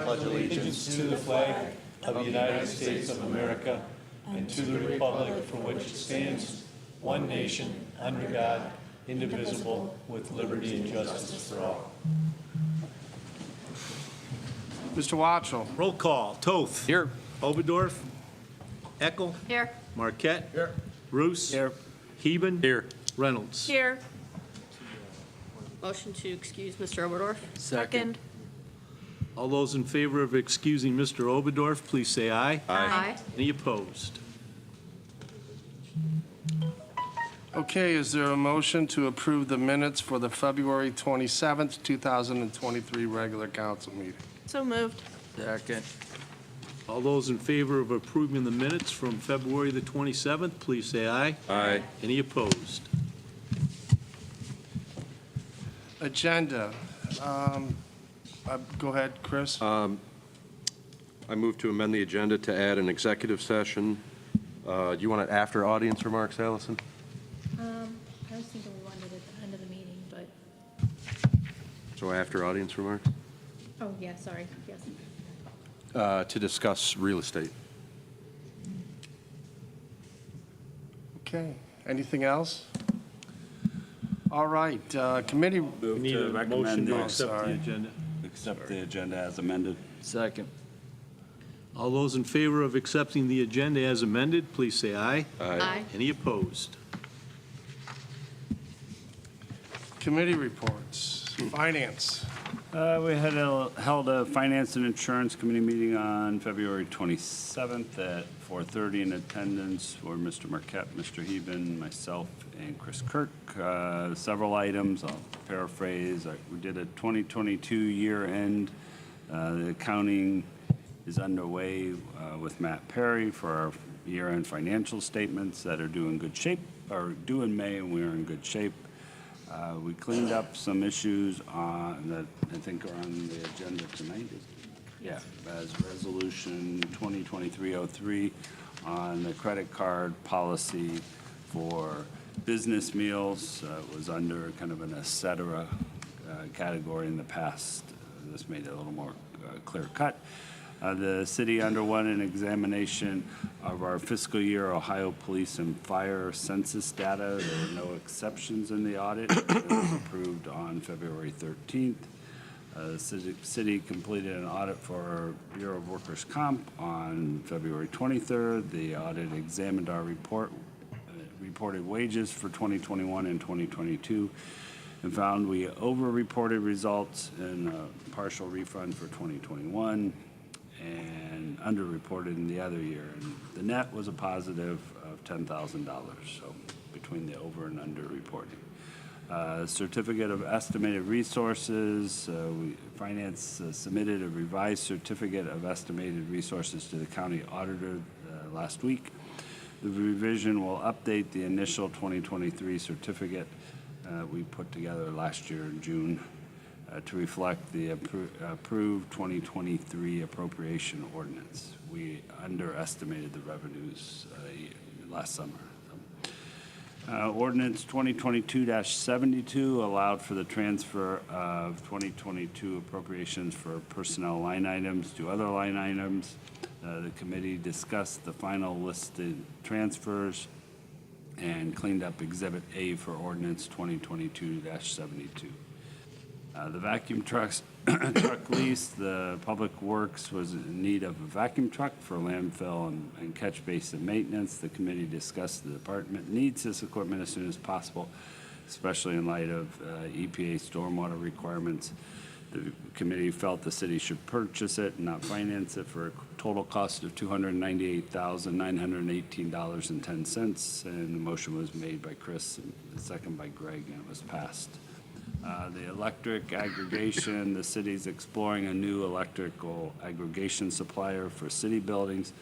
pledge allegiance to the flag of the United States of America and to the republic for which it stands, one nation, under God, indivisible, with liberty and justice for all. Mr. Watchell. Roll call. Toth. Here. Oberdorf. Eckel. Here. Marquette. Here. Roos. Here. Heben. Here. Reynolds. Here. Motion to excuse Mr. Oberdorf. Second. All those in favor of excusing Mr. Oberdorf, please say aye. Aye. Any opposed? Okay, is there a motion to approve the minutes for the February 27th, 2023 regular council meeting? So moved. Second. All those in favor of approving the minutes from February the 27th, please say aye. Aye. Any opposed? Agenda. Go ahead, Chris. I move to amend the agenda to add an executive session. Do you want it after audience remarks, Allison? I was thinking we wanted it at the end of the meeting, but, So after audience remarks? oh, yeah, sorry, yes. To discuss real estate. Okay, anything else? All right, committee, We need a motion to accept the sorry. agenda. Accept the agenda as amended. Second. All those in favor of accepting the agenda as amended, please say aye. Aye. Any opposed? committee reports. Finance. We had held a Finance and Insurance Committee meeting on February 27th at 4:30 in attendance for Mr. Marquette, Mr. Heben, myself, and Chris Kirk. Several items, I'll paraphrase. We did a 2022 year-end. The accounting is underway with Matt Perry for our year-end financial statements that are due in good shape, or due in May, and we are in good shape. We cleaned up some issues that I think are on the agenda tonight. Yeah, as Resolution 2023-03 on the credit card policy for business meals. Was under kind of an et cetera category in the past. This made it a little more clear cut. The city underwent an examination of our fiscal year Ohio Police and Fire census data. There were no exceptions in the audit. It was approved on February 13th. The city completed an audit for our Bureau of Workers' Comp on February 23rd. The audit examined our reported wages for 2021 and 2022 and found we over-reported results in a partial refund for 2021 and underreported in the other year. And the net was a positive of $10,000, so between the over and under reporting. Certificate of estimated resources, Finance submitted a revised certificate of estimated resources to the county auditor last week. The revision will update the initial 2023 certificate we put together last year in June to reflect the approved 2023 appropriation ordinance. We underestimated the revenues last summer. Ordinance 2022-72 allowed for the transfer of 2022 appropriations for personnel line items to other line items. The committee discussed the final listed transfers and cleaned up Exhibit A for Ordinance 2022-72. The vacuum truck lease, the Public Works was in need of a vacuum truck for landfill and catch basin maintenance. The committee discussed the department needs this equipment as soon as possible, especially in light of EPA stormwater requirements. The committee felt the city should purchase it and not finance it for a total cost of $298,918.10. And the motion was made by Chris and the second by Greg, and it was passed. The electric aggregation, the city's exploring a new electrical aggregation supplier for city buildings.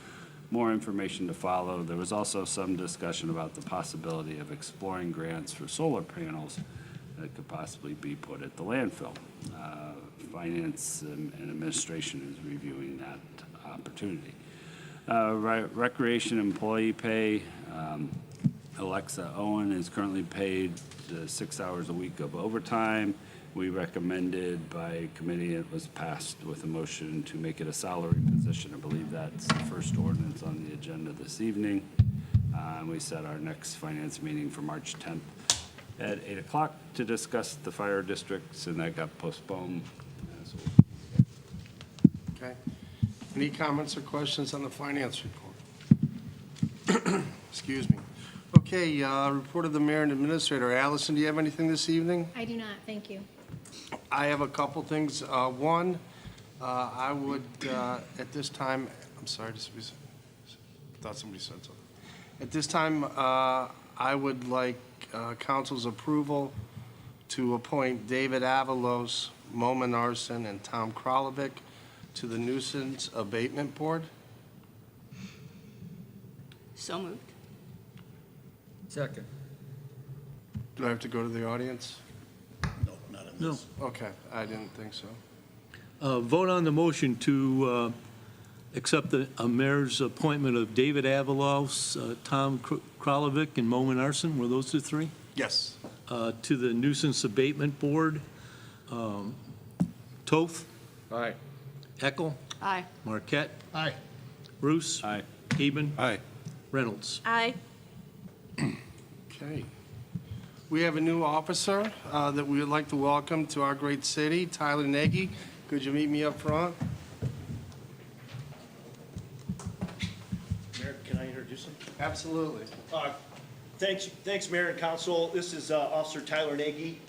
More information to follow. There was also some discussion about the possibility of exploring grants for solar panels that could possibly be put at the landfill. Finance and administration is reviewing that opportunity. Recreation employee pay. Alexa Owen is currently paid 6 hours a week of overtime, We recommended by committee, it was passed with a motion to make it a salary position. I believe that's the first ordinance on the agenda this evening. And we set our next finance meeting for March 10th at 8 o'clock to discuss the fire districts, and that got postponed. So Okay. Any comments or questions on the finance report? Excuse me. Okay, report of the mayor and administrator. Allison, do you have anything this evening? I do not, thank you. I have a couple things. One, I would, at this time, I'm sorry, thought somebody said something. At this time, I would like council's approval to appoint David Avalos, Momen Arson, and Tom Kralovic to the nuisance abatement board. So moved. Second. Do I have to go to the audience? No, not in this. Okay, I didn't think so. Vote on the motion to accept the mayor's appointment of David Avalos, Tom Kralovic, and Momen Arson. Were those the three? Yes. To the nuisance abatement board. Toth, Aye. Eckel, Aye. Marquette, Aye. Bruce. Aye. Eben. Aye. Reynolds. Aye. Okay. We have a new officer that we would like to welcome to our great city, Tyler Nagy. Could you meet me up front? Mayor, can I introduce him? Absolutely. Thanks, Mayor and Council. This is Officer Tyler Nagy.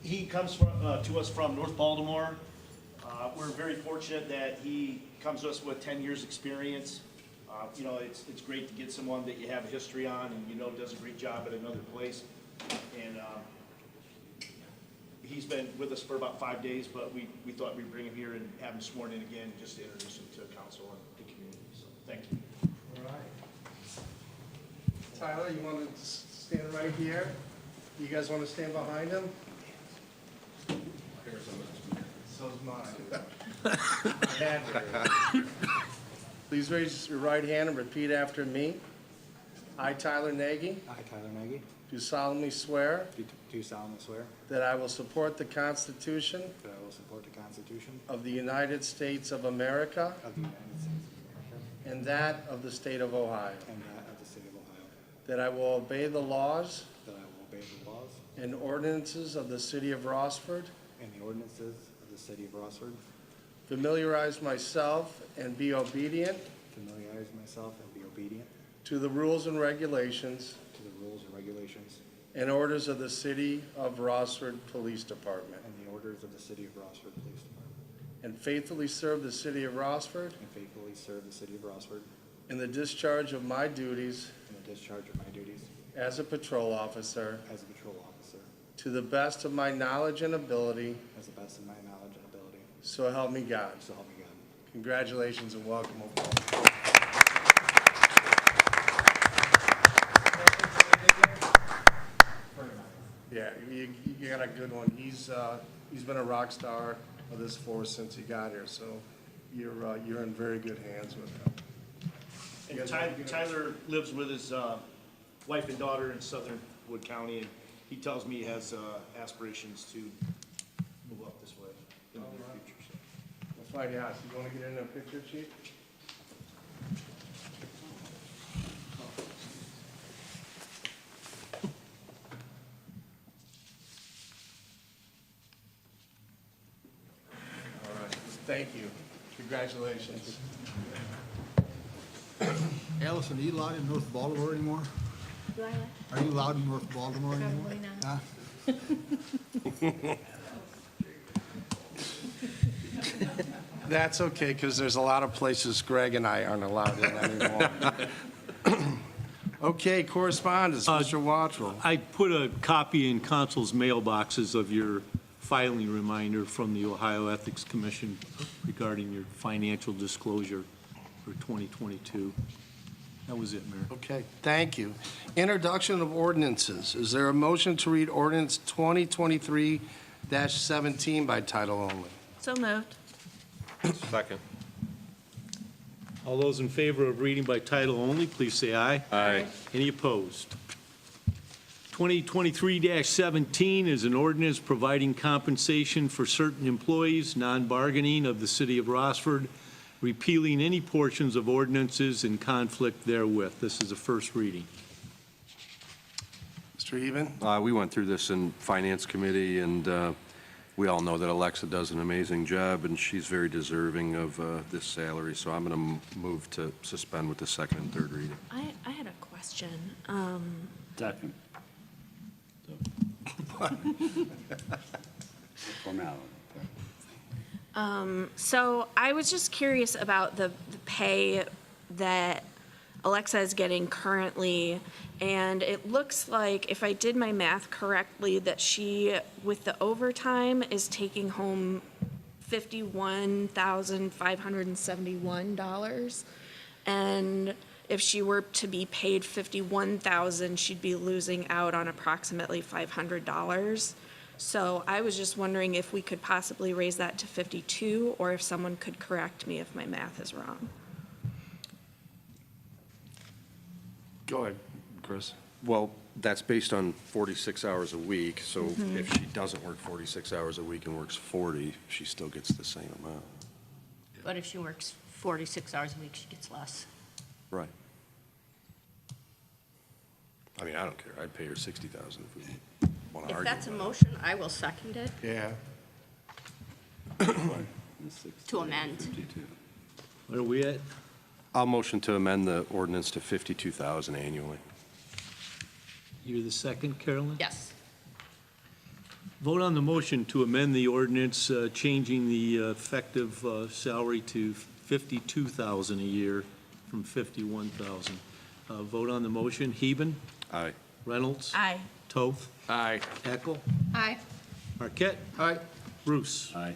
He comes to us from North Baltimore. We're very fortunate that he comes to us with 10 years' experience. You know, it's great to get someone that you have a history on and you know does a great job at another place. And he's been with us for about 5 days, but we thought we'd bring him here and have him sworn in again just to introduce him to council and the community. So, thank you. All right. Tyler, you want to stand right here? You guys want to stand behind him? So's mine. Please raise your right hand and repeat after me. I, Tyler Nagy, I, Tyler Nagy, do solemnly swear do solemnly swear that I will support the Constitution that I will support the Constitution of the United States of America of the United States of America and that of the state of Ohio, and that of the state of Ohio, that I will obey the laws that I will obey the laws and ordinances of the city of Rossford, and the ordinances of the city of Rossford, familiarize myself and be obedient familiarize myself and be obedient to the rules and regulations to the rules and regulations and orders of the city of Rossford Police Department, and the orders of the city of Rossford Police Department, and faithfully serve the city of Rossford and faithfully serve the city of Rossford in the discharge of my duties in the discharge of my duties as a patrol officer as a patrol officer to the best of my knowledge and ability, as the best of my knowledge and ability, so help me God. so help me God. Congratulations and welcome aboard. Yeah, you got a good one. He's been a rock star of this force since he got here, so you're in very good hands with him. You And guys- Tyler lives with his wife and daughter in Southern Wood County, and he tells me he has aspirations to move up this way in the near future. So. We'll find out. You want to get in a picture, Chief? All right. Thank you. Congratulations. Allison, are you allowed in North Baltimore anymore? Do I what? Are you allowed in North Baltimore anymore? Probably not. That's okay, because there's a lot of places Greg and I aren't allowed in anymore. Okay, correspondence, Mr. Wattrell. I put a copy in council's mailboxes of your filing reminder from the Ohio Ethics Commission regarding your financial disclosure for 2022. That was it, Mayor. Okay, thank you. Introduction of ordinances. Is there a motion to read ordinance 2023-17 by title only? So moved. Second. All those in favor of reading by title only, please say aye. Aye. Any opposed? 2023-17 is an ordinance providing compensation for certain employees, non-bargaining of the city of Rossford, repealing any portions of ordinances in conflict therewith. This is a first reading. Mr. Even? We went through this in Finance Committee, and we all know that Alexa does an amazing job, and she's very deserving of this salary, so I'm going to move to suspend with the second and third reading. I had a question. Second. Formality. So I was just curious about the pay that Alexa is getting currently, and it looks like, if I did my math correctly, that she, with the overtime, is taking home $51,571. And if she were to be paid $51,000, she'd be losing out on approximately $500. So I was just wondering if we could possibly raise that to 52, or if someone could correct me if my math is wrong. Go ahead, Chris. Well, that's based on 46 hours a week, so if she doesn't work 46 hours a week and works 40, she still gets the same amount. But if she works 46 hours a week, she gets less. Right. I mean, I don't care. I'd pay her $60,000 if we want to If argue. that's a about it. motion, I will second it Yeah. to amend. What are we at? I'll motion to amend the ordinance to $52,000 annually. You're the second, Carolyn? Yes. Vote on the motion to amend the ordinance, changing the effective salary to $52,000 a year from $51,000. Vote on the motion. Heben? Aye. Reynolds? Aye. Toth? Aye. Eckel? Aye. Marquette? Aye. Bruce? Aye.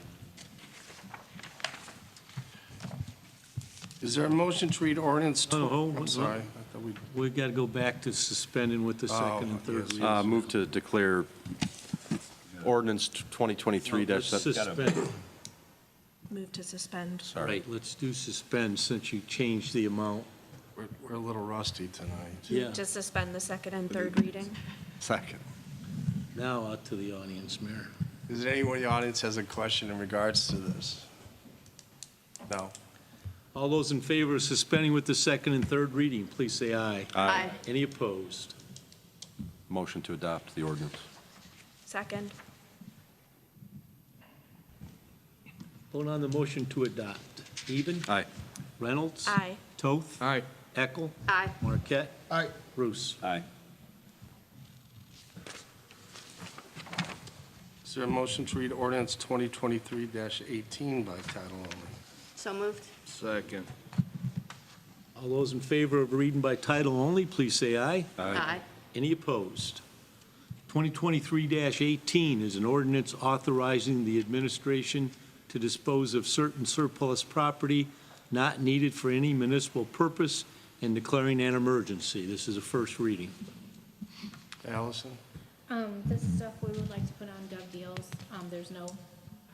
Is there a motion to read ordinance? I'm sorry. I thought we. We've got to go back to suspending with the second and third yes. readings. Move to declare ordinance 2023 Let's suspend. Move to suspend. Sorry. Right, let's do suspend since you changed the amount. We're a little rusty tonight. Yeah. To suspend the second and third reading. Second. Now out to the audience, Mayor. Is there anyone in the audience has a question in regards to this? No. All those in favor of suspending with the second and third reading, please say aye. Aye. Any opposed? Motion to adopt the ordinance. Second. Vote on the motion to adopt. Even? Aye. Reynolds? Aye. Toth? Aye. Eckel? Aye. Marquette? Aye. Bruce? Aye. Is there a motion to read ordinance 2023-18 by title only? So moved. Second. All those in favor of reading by title only, please say aye. Aye. Any opposed? 2023-18 is an ordinance authorizing the administration to dispose of certain surplus property not needed for any municipal purpose and declaring an emergency. This is a first reading. Allison? This is stuff we would like to put on gov deals. There's no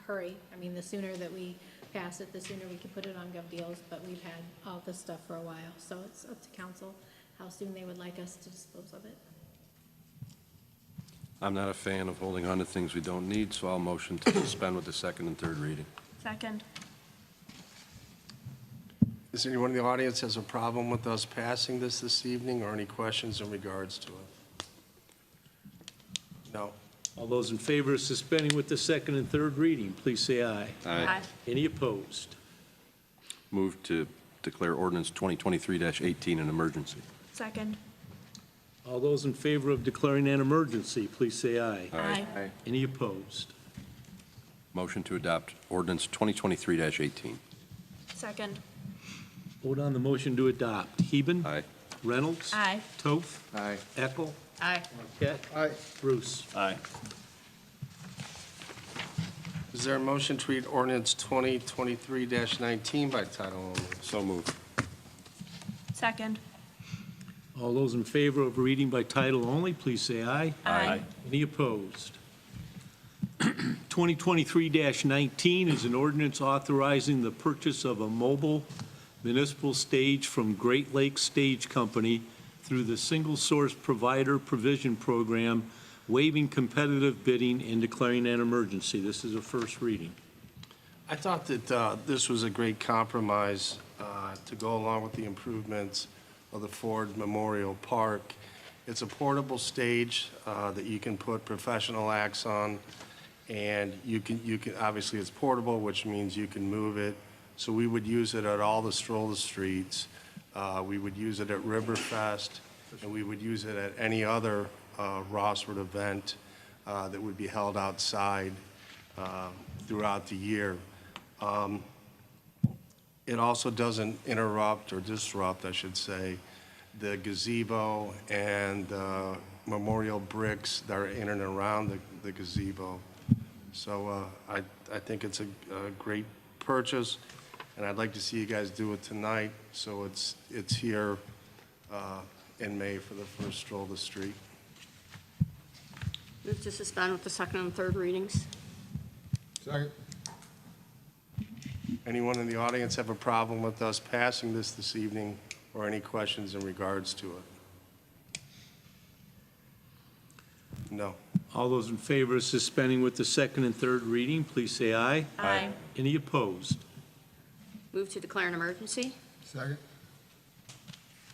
hurry. I mean, the sooner that we pass it, the sooner we can put it on gov deals, but we've had all this stuff for a while, so it's up to council how soon they would like us to dispose of it. I'm not a fan of holding on to things we don't need, so I'll motion to suspend with the second and third reading. Second. Is there anyone in the audience has a problem with us passing this evening, or any questions in regards to it? No. All those in favor of suspending with the second and third reading, please say aye. Aye. Any opposed? Move to declare ordinance 2023-18 an emergency. Second. All those in favor of declaring an emergency, please say aye. Aye. Any opposed? Motion to adopt ordinance 2023-18. Second. Vote on the motion to adopt. Heben? Aye. Reynolds? Aye. Toth? Aye. Eckel? Aye. Marquette? Aye. Bruce? Aye. Is there a motion to read ordinance 2023-19 by title only? So moved. Second. All those in favor of reading by title only, please say aye. Aye. Any opposed? 2023-19 is an ordinance authorizing the purchase of a mobile municipal stage from Great Lakes Stage Company through the Single Source Provider Provision Program, waiving competitive bidding and declaring an emergency. This is a first reading. I thought that this was a great compromise to go along with the improvements of the Ford Memorial Park. It's a portable stage that you can put professional acts on, and you can obviously it's portable, which means you can move it. So we would use it at all the Stroll the Streets. We would use it at Riverfest, and we would use it at any other Rossford event that would be held outside throughout the year. It also doesn't interrupt or disrupt, I should say, the gazebo and the memorial bricks that are in and around the gazebo. So I think it's a great purchase, and I'd like to see you guys do it tonight, so it's here in May for the first Stroll the Street. Move to suspend with the second and third readings. Second. Anyone in the audience have a problem with us passing this evening, or any questions in regards to it? No. All those in favor of suspending with the second and third reading, please say aye. Aye. Any opposed? Move to declare an emergency. Second.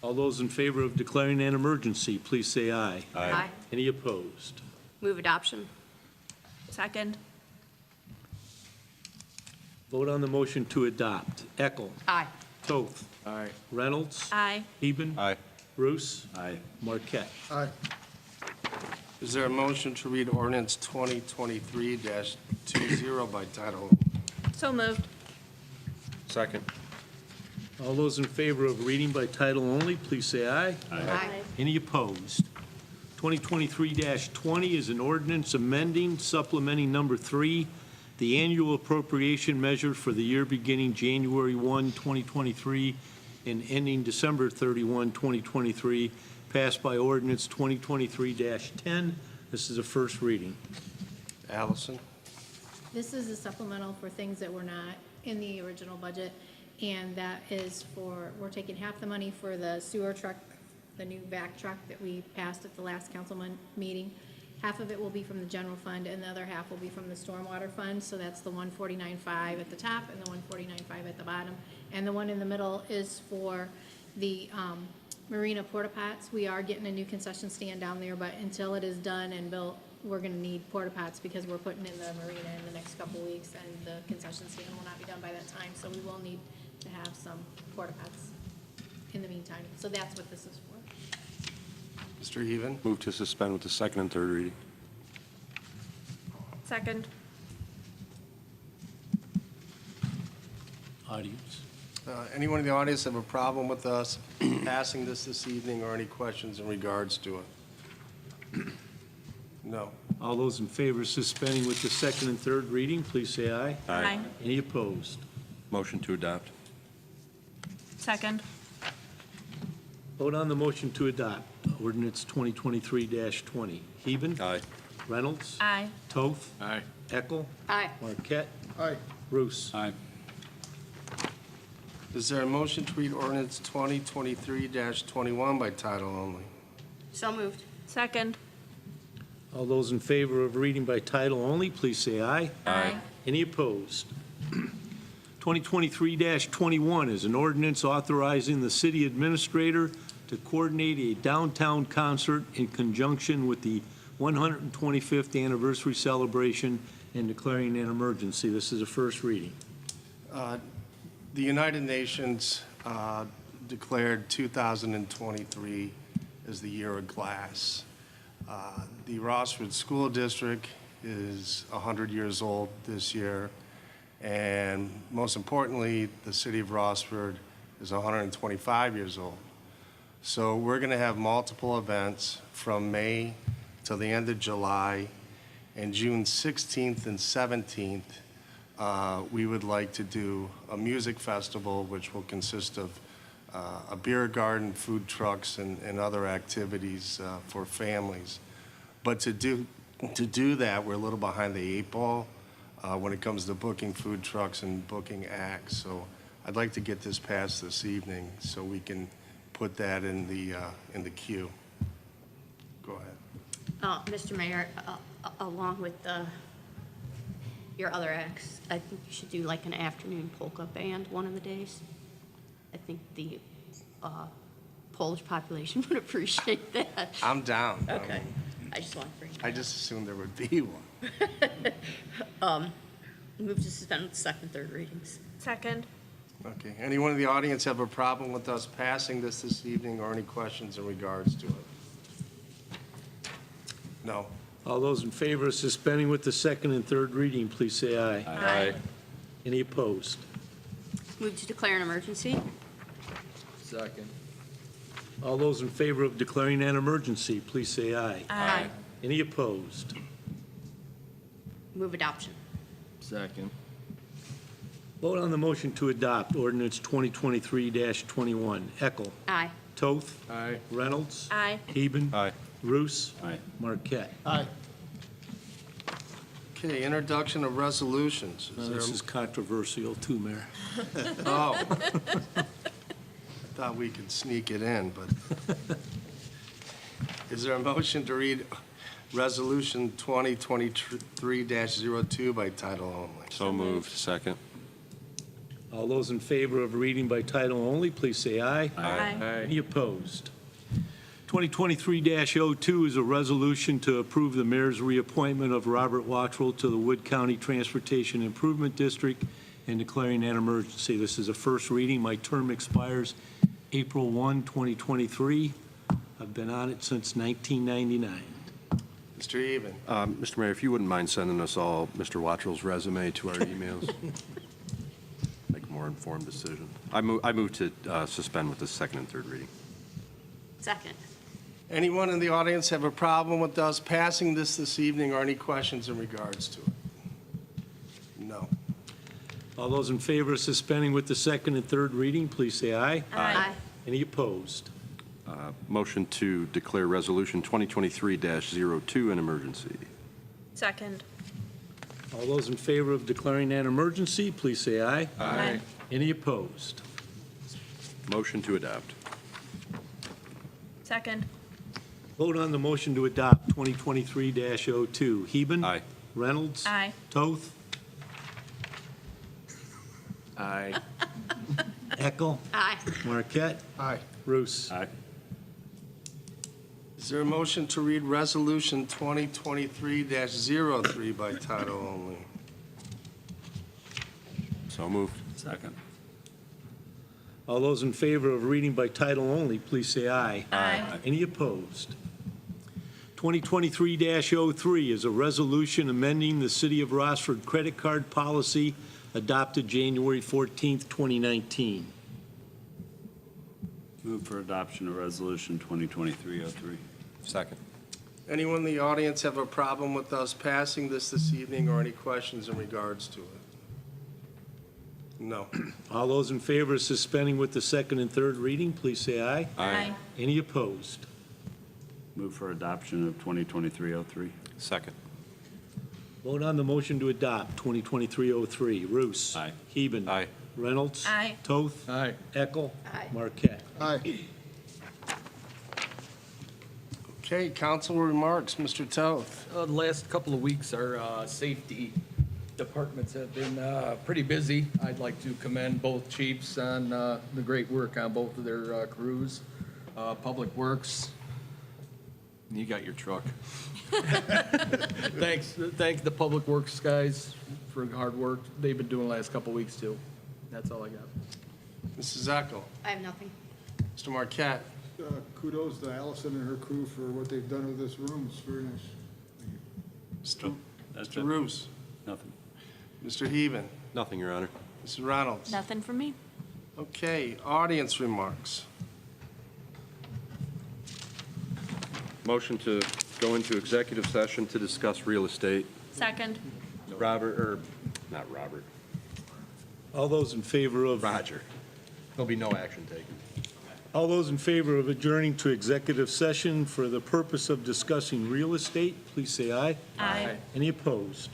All those in favor of declaring an emergency, please say aye. Aye. Any opposed? Move adoption. Second. Vote on the motion to adopt. Eckel. Aye. Toth. Aye. Reynolds. Aye. Eben. Aye. Bruce. Aye. Marquette. Aye. Is there a motion to read ordinance 2023-20 by title? So moved. Second. All those in favor of reading by title only, please say aye. Aye. Any opposed? 2023-20 is an ordinance amending, supplementing number 3, the annual appropriation measure for the year beginning January 1, 2023, and ending December 31, 2023, passed by ordinance 2023-10. This is a first reading. Allison? This is a supplemental for things that were not in the original budget, and that is for, we're taking half the money for the sewer truck, the new vac truck that we passed at the last councilman meeting. Half of it will be from the general fund, and the other half will be from the stormwater fund, so that's the 149.5 at the top and the 149.5 at the bottom. And the one in the middle is for the marina porta pots. We are getting a new concession stand down there, but until it is done and built, we're gonna need porta pots because we're putting in the marina in the next couple weeks, and the concession stand will not be done by that time, so we will need to have some porta pots in the meantime. So that's what this is for. Mr. Even? Move to suspend with the second and third reading. Second. Audience. Anyone in the audience have a problem with us passing this evening, or any questions in regards to it? No. All those in favor of suspending with the second and third reading, please say aye. Aye. Any opposed? Motion to adopt. Second. Vote on the motion to adopt ordinance 2023-20. Heben. Aye. Reynolds. Aye. Toth. Aye. Eckel. Aye. Marquette. Aye. Bruce. Aye. Is there a motion to read ordinance 2023-21 by title only? So moved. Second. All those in favor of reading by title only, please say aye. Aye. Any opposed? 2023-21 is an ordinance authorizing the city administrator to coordinate a downtown concert in conjunction with the 125th anniversary celebration and declaring an emergency. This is a first reading. The United Nations declared 2023 as the year of glass. The Rossford School District is 100 years old this year, and most importantly, the city of Rossford is 125 years old. So we're going to have multiple events from May till the end of July, and June 16th and 17th, we would like to do a music festival, which will consist of a beer garden, food trucks, and other activities for families. But to do that, we're a little behind the 8 ball when it comes to booking food trucks and booking acts. So I'd like to get this passed this evening so we can put that in the queue. Go ahead. Mr. Mayor, along with your other acts, I think you should do like an afternoon polka band one of the days. I think the Polish population would appreciate that. I'm down. Okay, I just want to bring I that just assumed there would be one. up. Move to suspend with second, third readings. Second. Okay. Anyone in the audience have a problem with us passing this evening or any questions in regards to it? No. All those in favor of suspending with the second and third reading, please say aye. Aye. Any opposed? Move to declare an emergency. Second. All those in favor of declaring an emergency, please say aye. Aye. Any opposed? Move adoption. Second. Vote on the motion to adopt ordinance 2023-21. Eckel. Aye. Toth. Aye. Reynolds. Aye. Heben. Aye. Roos. Aye. Marquette. Aye. Okay, introduction of resolutions. Is there This a- is controversial too, Mayor. Oh. I thought we could sneak it in, but. Is there a motion to read Resolution 2023-02 by title only? So moved. Second. All those in favor of reading by title only, please say aye. Aye. Any opposed? 2023-02 is a resolution to approve the mayor's reappointment of Robert Wachtel to the Wood County Transportation Improvement District and declaring an emergency. This is a first reading. My term expires April 1, 2023. I've been on it since 1999. Mr. Even. Mr. Mayor, if you wouldn't mind sending us all Mr. Wachtel's resume to our emails, make a more informed decision. I move to suspend with the second and third reading. Second. Anyone in the audience have a problem with us passing this evening or any questions in regards to it? No. All those in favor of suspending with the second and third reading, please say aye. Aye. Any opposed? Motion to declare Resolution 2023-02 an emergency. Second. All those in favor of declaring an emergency, please say aye. Aye. Any opposed? Motion to adopt. Second. Vote on the motion to adopt 2023-02. Heben. Aye. Reynolds. Aye. Toth. Aye. Eckel. Aye. Marquette. Aye. Roos. Aye. Is there a motion to read Resolution 2023-03 by title only? So moved. Second. All those in favor of reading by title only, please say aye. Aye. Any opposed? 2023-03 is a resolution amending the City of Rossford credit card policy adopted January 14th, 2019. Move for adoption of Resolution 2023-03. Second. Anyone in the audience have a problem with us passing this evening or any questions in regards to it? No. All those in favor of suspending with the second and third reading, please say aye. Aye. Any opposed? Move for adoption of 2023-03. Second. Vote on the motion to adopt 2023-03. Roos. Aye. Heben. Aye. Reynolds. Aye. Toth. Aye. Eckel. Aye. Marquette. Aye. Okay, council remarks, Mr. Toth. The last couple of weeks, our safety departments have been pretty busy. I'd like to commend both chiefs on the great work on both of their crews. Public Works, You got your truck. thank the Public Works guys for hard work they've been doing the last couple of weeks, too. That's all I got. Mrs. Eckel. I have nothing. Mr. Marquette. Kudos to Allison and her crew for what they've done with this room. It's very nice. That's Mr. it. Roos. Nothing. Mr. Heben. Nothing, Your Honor. Mrs. Reynolds. Nothing from me. Okay, audience remarks. Motion to go into executive session to discuss real estate. Second. Not Robert, All those in favor of Roger. There'll be no action taken. All those in favor of adjourning to executive session for the purpose of discussing real estate, please say aye. Aye. Any opposed?